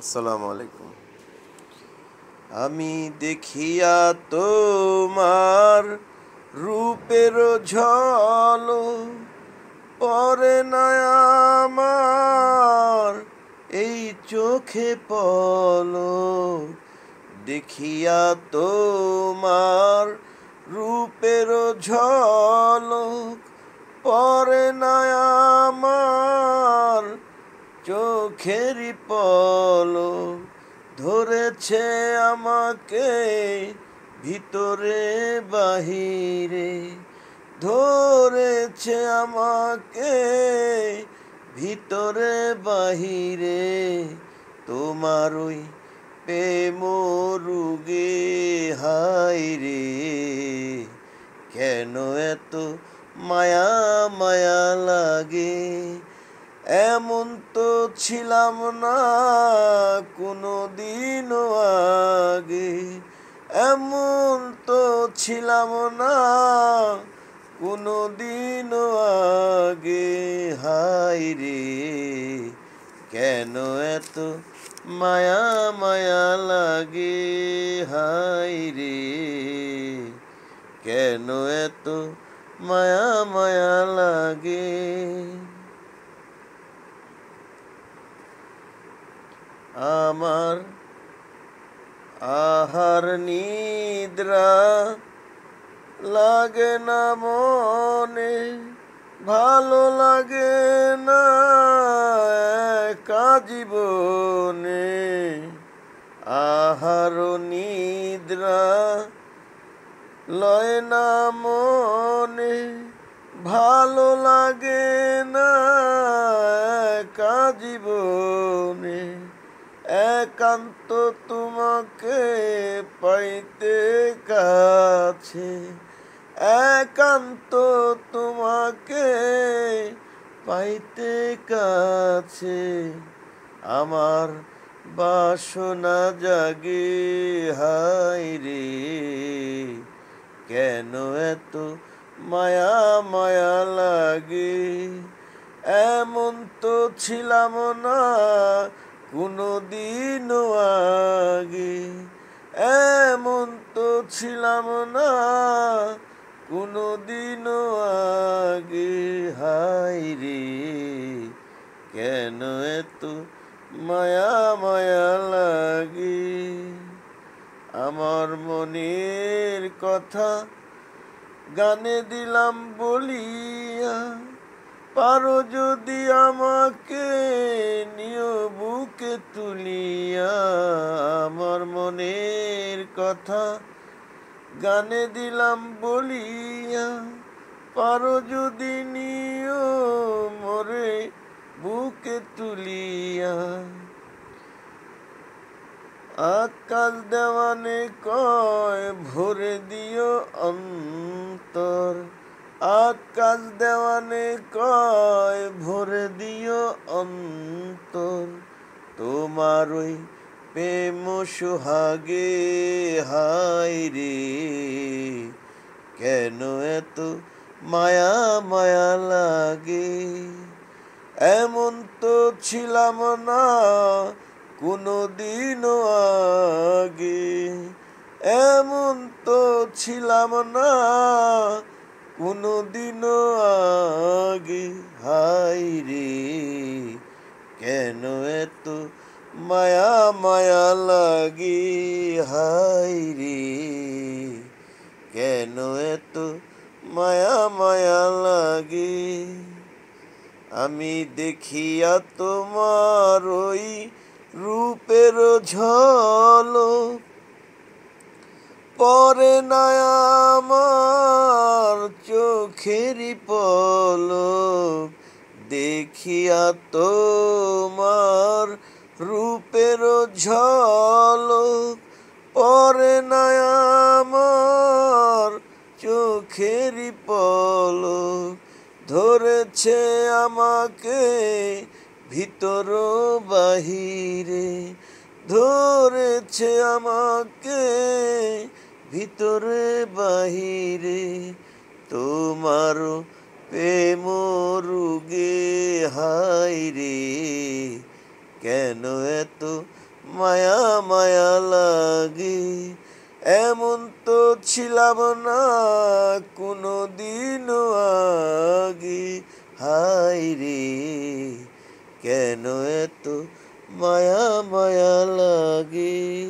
আসসালামু আলাইকুম। আমি দেখিয়া তোমার রূপের ঝলক, পরে না আমার এই চোখে পলক। দেখিয়া তোমার রূপের ঝলক, পরে না আমার চোখেরই পলক। ধরেছে আমাকে ভিতরে বাহিরে, ধরেছে আমাকে ভিতরে বাহিরে। তোমার ওই প্রেম রুগে হায়রে, কেন এত মায়া মায়া লাগে। এমন তো ছিলাম না কোনো দিনও আগে, এমন তো ছিলাম না কোনো দিনও আগে। হায়রে, কেন এত মায়া মায়া লাগে। হায়রে, কেন এত মায়া মায়া লাগে। আমার আহার নিদ্রা লাগে না মনে, ভালো লাগে না একা জীবনে। আহার নিদ্রা লয় না মনে, ভালো লাগে না একা জীবনে। একান্ত তোমাকে পাইতে কাছে, একান্ত তোমাকে পাইতে কাছে। আমার বাসনা জাগে, হায়রে, কেন এত মায়া মায়া লাগে। এমন তো ছিলাম না কোনো দিনও আগে, এমন তো ছিলাম না কোনো দিনও আগে। হায়রে, কেন এত মায়া মায়া লাগে। আমার মনের কথা গানে দিলাম বলিয়া, পারো যদি আমাকে নিও বুকে তুলিয়া। আমার মনের কথা গানে দিলাম বলিয়া, পারো যদি নিও মোরে বুকে তুলিয়া। আকাশ দেওয়ানে কয় ভরে দিও অন্তর, আকাশ দেওয়ানে কয় ভরে দিও অন্তর। তোমার ওই প্রেম সোহাগে, হায়রে, কেন এত মায়া মায়া লাগে। এমন তো ছিলাম না কোনো দিনও আগে, এমন তো ছিলাম না কোনো দিনও আগে। হায়রে, কেন এত মায়া মায়া লাগে। হায়রে, কেন এত মায়া মায়া লাগে। আমি দেখিয়া তোমার ওই রূপের ঝলক, পরে না আমার চোখেরই পলক। দেখিয়া তোমার রূপের ঝলক, পরে না আমার চোখেরই পলক। ধরেছে আমাকে ভিতর বাহিরে, ধরেছে আমাকে ভিতরে বাহিরে। তোমার প্রেম রুগে, হায়রে, কেন এত মায়া মায়া লাগে। এমন তো ছিলাম না কোনো দিনও আগে। হায় রে কেন এত মায়া মায়া লাগে।